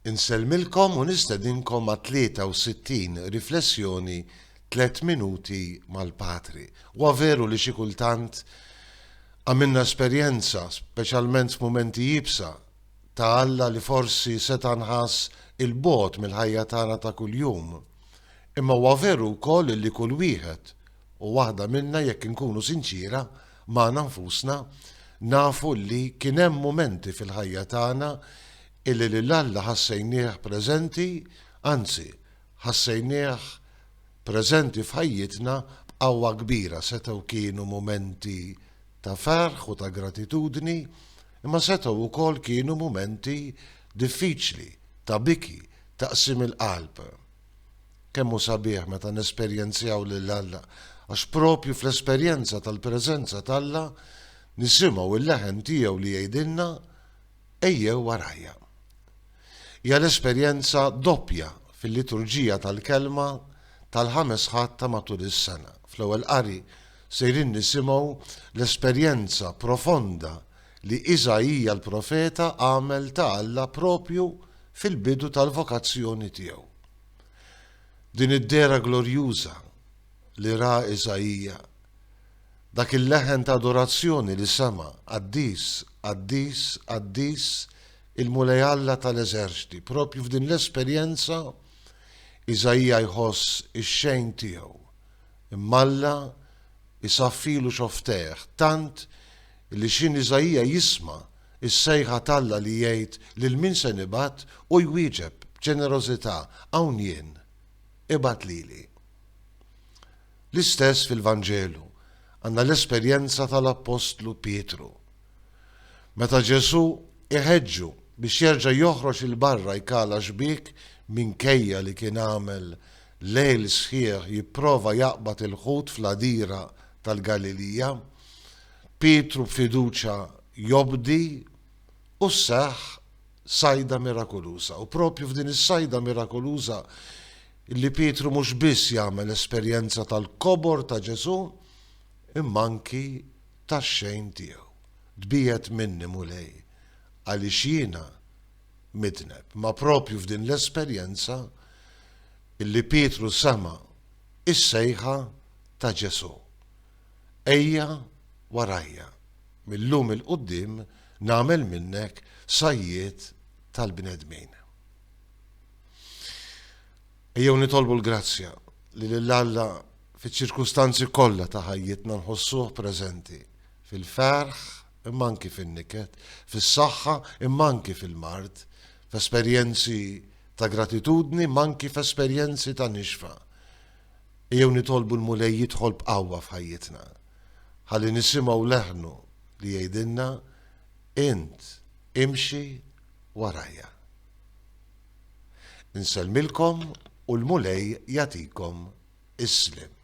Inselmilkom u nistedinkom ma' 63 riflessjoni 3 minuti mal-Patri. U veru li xi kultant għamilna esperjenza, speċjalment f'mumenti jibsa, ta' Alla li forsi seta' nħass il-bogħod mill-ħajja tagħna ta' kuljum. Imma huwa veru wkoll li kull wieħed u waħda minna jekk inkunu sinċira magħna nfusna nafu li kien hemm mumenti fil-ħajja tagħna illi l-Alla ħassejnieh preżenti, anzi ħassejnieh preżenti f'ħajjitna b'qawwa kbira. Setgħu kienu mumenti ta' ferħ u ta' gratitudni, imma setgħu wkoll kienu mumenti diffiċli, ta' biki, taqsim il-qalb. Kemm hu sabiħ meta nesperjenzjaw lill-Alla, għax propju fl-esperjenza tal-preżenza t'Alla nisimgħu il-leħen tiegħu li jgħidilna ejjew warajja. Hija l-esperjenza doppja fil-liturġija tal-kelma tal-5 ħadd ta' matul is-sena. Fl-ewwel qari sejrin nisimgħu l-esperjenza profonda li Iżajija l-profeta għamel ta' Alla propju fil-bidu tal-vokazzjoni tiegħu. Din id-dera glorjuża li ra Iżajija, dak il-leħen ta' adorazzjoni li sema qaddis, qaddis, qaddis il-mulej Alla tal-eżerċiti. Propju f'din l-esperjenza Iżajija jħoss ix-xejn tiegħu. Immalla isaffilu xofteħ, tant li xin Iżajija jisma' is-sejħa t'Alla li jgħid lil min se nibgħat u jwieġeb b'ġenerożità hawn jien, ibgħat lili. L-istess fil-Vanġelu għandna l-esperjenza tal-Apostlu Pietru. Meta Ġesu iħeġġu biex jerġa' joħroġ il-barra jkala xbik minkejja li kien għamel lejl sħiħ jipprova jaqbad il-ħut fl-għadira tal-Galilija, Pietru b'fiduċja jobdi u seħħ sajda mirakoluża. U propju f'din is-sajda mirakoluża illi Pietru mhux biss jagħmel esperjenza tal-kobor ta' Ġesu, imma anki tax-xejn tiegħu. Tbiegħed minni mulej għaliex jiena midneb, ma propju f'din l-esperjenza illi Pietru sema is-sejħa ta' Ġesu. Ejja warajja, millum il-qudiem nagħmel minnek sajjiet tal-bnedmin. Ejjew nitolbu l-grazzja li lill-Alla fiċ-ċirkustanzi kollha ta' ħajjitna nħossuh preżenti fil-ferħ imma anki fin-niket, fis-saħħa imma anki fil-mard, f'esperjenzi ta' gratitudni imma anki f'esperjenzi ta' nixfa. Ejjew nitolbu l-mulej jidħol b'qawwa f'ħajjitna, ħalli nisimgħu leħnu li jgħidilna int imxi warajja. Inselmilkom u l-mulej jagħtikom is-slim.